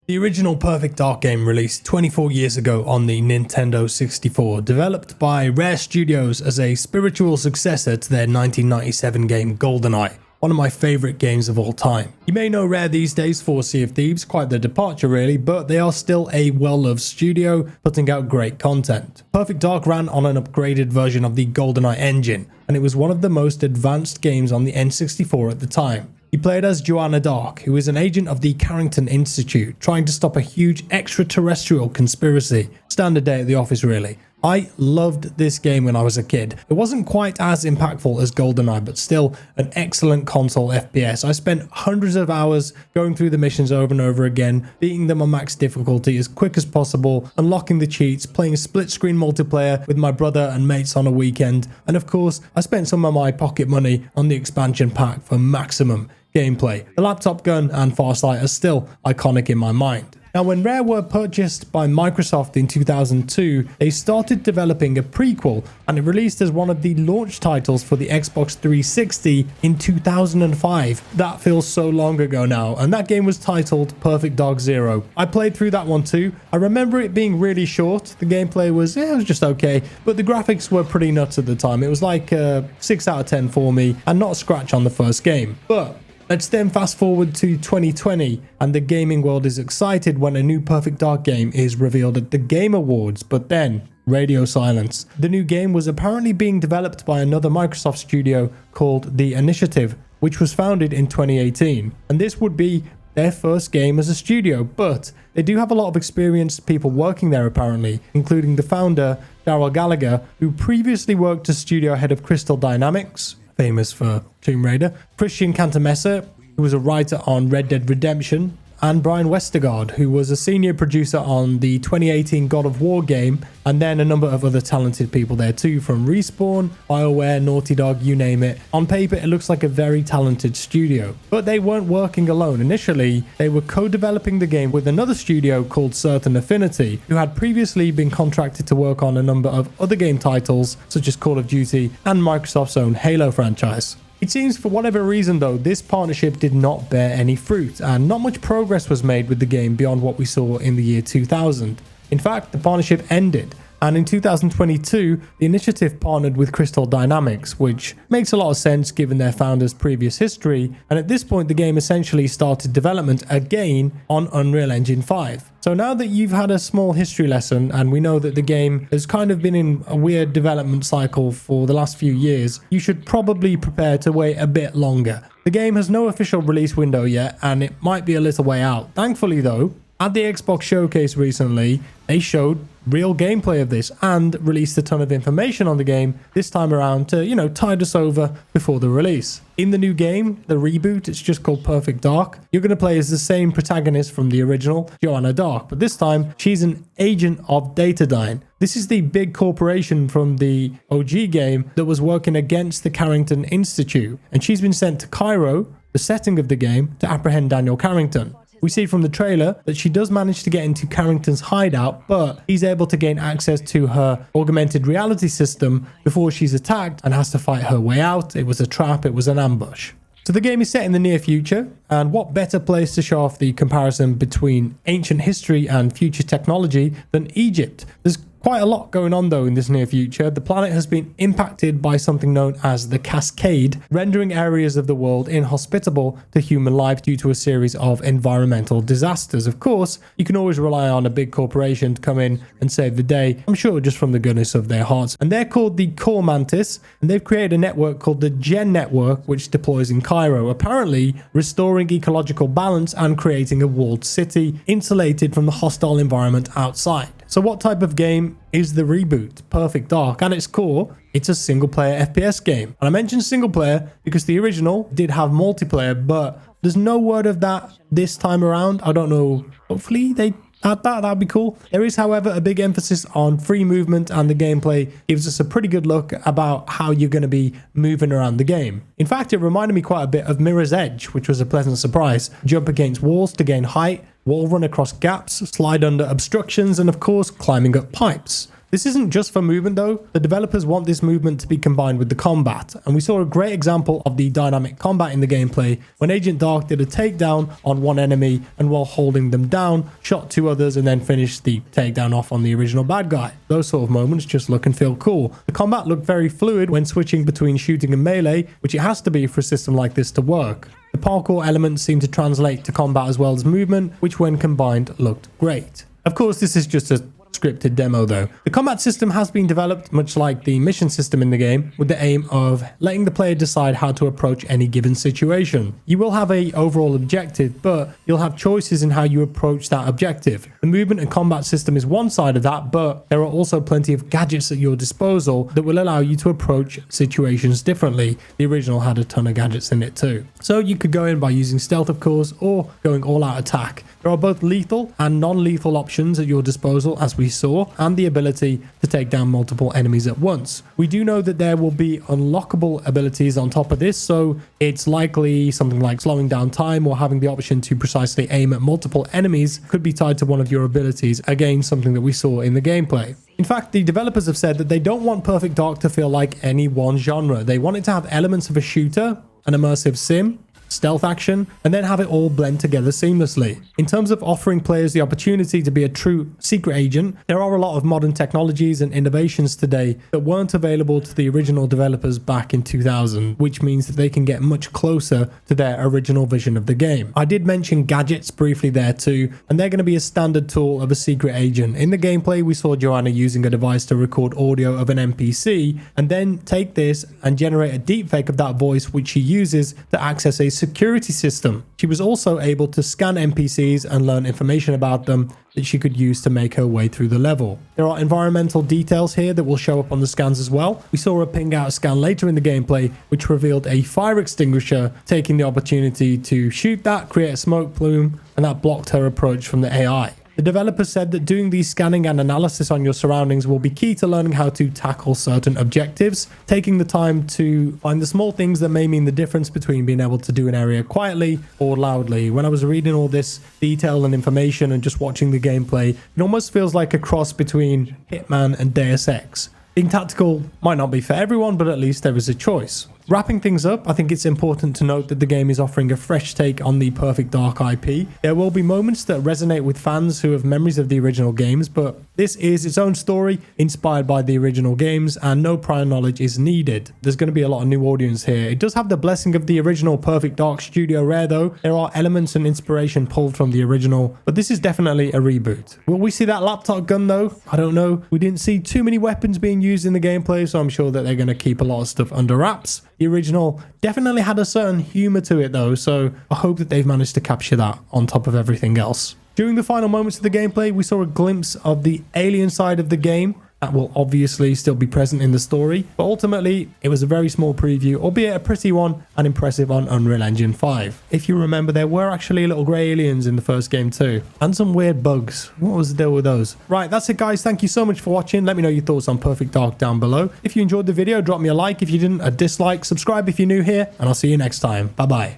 The original Perfect Dark game released 24 years ago on the Nintendo 64, developed by Rare Studios as a spiritual successor to their 1997 game GoldenEye, one of my favourite games of all time. You may know Rare these days for Sea of Thieves, quite the departure really, but they are still a well-loved studio, putting out great content. Perfect Dark ran on an upgraded version of the GoldenEye engine, and it was one of the most advanced games on the N64 at the time. He played as Joanna Dark, who is an agent of the Carrington Institute, trying to stop a huge extraterrestrial conspiracy. Standard day at the office really. I loved this game when I was a kid. It wasn't quite as impactful as GoldenEye, but still an excellent console FPS. I spent hundreds of hours going through the missions over and over again, beating them on max difficulty as quick as possible, unlocking the cheats, playing split-screen multiplayer with my brother and mates on a weekend, and of course, I spent some of my pocket money on the expansion pack for maximum gameplay. The laptop gun and Farsight are still iconic in my mind. Now, when Rare were purchased by Microsoft in 2002, they started developing a prequel, and it released as one of the launch titles for the Xbox 360 in 2005. That feels so long ago now, and that game was titled Perfect Dark Zero. I played through that one too. I remember it being really short. The gameplay was, it was just okay, but the graphics were pretty nuts at the time. It was like 6 out of 10 for me, and not a scratch on the first game. But let's then fast forward to 2020, and the gaming world is excited when a new Perfect Dark game is revealed at the Game Awards, but then radio silence. The new game was apparently being developed by another Microsoft studio called The Initiative, which was founded in 2018, and this would be their first game as a studio, but they do have a lot of experienced people working there apparently, including the founder, Daryl Gallagher, who previously worked as studio head of Crystal Dynamics, famous for Tomb Raider, Christian Cantamessa, who was a writer on Red Dead Redemption, and Brian Westergaard, who was a senior producer on the 2018 God of War game, and then a number of other talented people there too, from Respawn, BioWare, Naughty Dog, you name it. On paper, it looks like a very talented studio, but they weren't working alone. Initially, they were co-developing the game with another studio called Certain Affinity, who had previously been contracted to work on a number of other game titles, such as Call of Duty and Microsoft's own Halo franchise. It seems for whatever reason though, this partnership did not bear any fruit, and not much progress was made with the game beyond what we saw in the year 2000. In fact, the partnership ended, and in 2022, the Initiative partnered with Crystal Dynamics, which makes a lot of sense given their founder's previous history, and at this point the game essentially started development again on Unreal Engine 5. So now that you've had a small history lesson, and we know that the game has kind of been in a weird development cycle for the last few years, you should probably prepare to wait a bit longer. The game has no official release window yet, and it might be a little way out. Thankfully though, at the Xbox Showcase recently, they showed real gameplay of this and released a ton of information on the game this time around to, tide us over before the release. In the new game, the reboot, it's just called Perfect Dark, you're going to play as the same protagonist from the original, Joanna Dark, but this time she's an agent of Datadyne. This is the big corporation from the OG game that was working against the Carrington Institute, and she's been sent to Cairo, the setting of the game, to apprehend Daniel Carrington. We see from the trailer that she does manage to get into Carrington's hideout, but he's able to gain access to her augmented reality system before she's attacked and has to fight her way out. It was a trap, it was an ambush. So the game is set in the near future, and what better place to show off the comparison between ancient history and future technology than Egypt? There's quite a lot going on though in this near future. The planet has been impacted by something known as the Cascade, rendering areas of the world inhospitable to human life due to a series of environmental disasters. Of course, you can always rely on a big corporation to come in and save the day, I'm sure just from the goodness of their hearts. And they're called the Core Mantis, and they've created a network called the Gen Network, which deploys in Cairo, apparently restoring ecological balance and creating a walled city insulated from the hostile environment outside. So what type of game is the reboot? Perfect Dark. At its core, it's a single-player FPS game. And I mentioned single-player because the original did have multiplayer, but there's no word of that this time around. I don't know. Hopefully they add that. That'd be cool. There is, however, a big emphasis on free movement, and the gameplay gives us a pretty good look about how you're going to be moving around the game. In fact, it reminded me quite a bit of Mirror's Edge, which was a pleasant surprise. Jump against walls to gain height, wall run across gaps, slide under obstructions, and of course, climbing up pipes. This isn't just for movement though. The developers want this movement to be combined with the combat, and we saw a great example of the dynamic combat in the gameplay when Agent Dark did a takedown on one enemy and while holding them down, shot 2 others and then finished the takedown off on the original bad guy. Those sort of moments just look and feel cool. The combat looked very fluid when switching between shooting and melee, which it has to be for a system like this to work. The parkour elements seem to translate to combat as well as movement, which when combined looked great. Of course, this is just a scripted demo though. The combat system has been developed much like the mission system in the game, with the aim of letting the player decide how to approach any given situation. You will have a overall objective, but you'll have choices in how you approach that objective. The movement and combat system is one side of that, but there are also plenty of gadgets at your disposal that will allow you to approach situations differently. The original had a ton of gadgets in it too. So you could go in by using stealth of course, or going all out attack. There are both lethal and non-lethal options at your disposal as we saw, and the ability to take down multiple enemies at once. We do know that there will be unlockable abilities on top of this, so it's likely something like slowing down time or having the option to precisely aim at multiple enemies could be tied to one of your abilities, again something that we saw in the gameplay. In fact, the developers have said that they don't want Perfect Dark to feel like any one genre. They want it to have elements of a shooter, an immersive sim, stealth action, and then have it all blend together seamlessly. In terms of offering players the opportunity to be a true secret agent, there are a lot of modern technologies and innovations today that weren't available to the original developers back in 2000, which means that they can get much closer to their original vision of the game. I did mention gadgets briefly there too, and they're going to be a standard tool of a secret agent. In the gameplay, we saw Joanna using a device to record audio of an NPC, and then take this and generate a deepfake of that voice, which she uses to access a security system. She was also able to scan NPCs and learn information about them that she could use to make her way through the level. There are environmental details here that will show up on the scans as well. We saw a ping out scan later in the gameplay which revealed a fire extinguisher, taking the opportunity to shoot that, create a smoke plume, and that blocked her approach from the AI. The developers said that doing the scanning and analysis on your surroundings will be key to learning how to tackle certain objectives, taking the time to find the small things that may mean the difference between being able to do an area quietly or loudly. When I was reading all this detail and information and just watching the gameplay, it almost feels like a cross between Hitman and Deus Ex. Being tactical might not be for everyone, but at least there is a choice. Wrapping things up, I think it's important to note that the game is offering a fresh take on the Perfect Dark IP. There will be moments that resonate with fans who have memories of the original games, but this is its own story inspired by the original games and no prior knowledge is needed. There's going to be a lot of new audience here. It does have the blessing of the original Perfect Dark Studio Rare though. There are elements and inspiration pulled from the original, but this is definitely a reboot. Will we see that laptop gun though? I don't know. We didn't see too many weapons being used in the gameplay, so I'm sure that they're going to keep a lot of stuff under wraps. The original definitely had a certain humor to it though, so I hope that they've managed to capture that on top of everything else. During the final moments of the gameplay, we saw a glimpse of the alien side of the game. That will obviously still be present in the story, but ultimately it was a very small preview, albeit a pretty one and impressive on Unreal Engine 5. If you remember, there were actually little grey aliens in the first game too, and some weird bugs. What was the deal with those? Right, that's it guys. Thank you so much for watching. Let me know your thoughts on Perfect Dark down below. If you enjoyed the video, drop me a like. If you didn't, a dislike. Subscribe if you're new here, and I'll see you next time. Bye bye.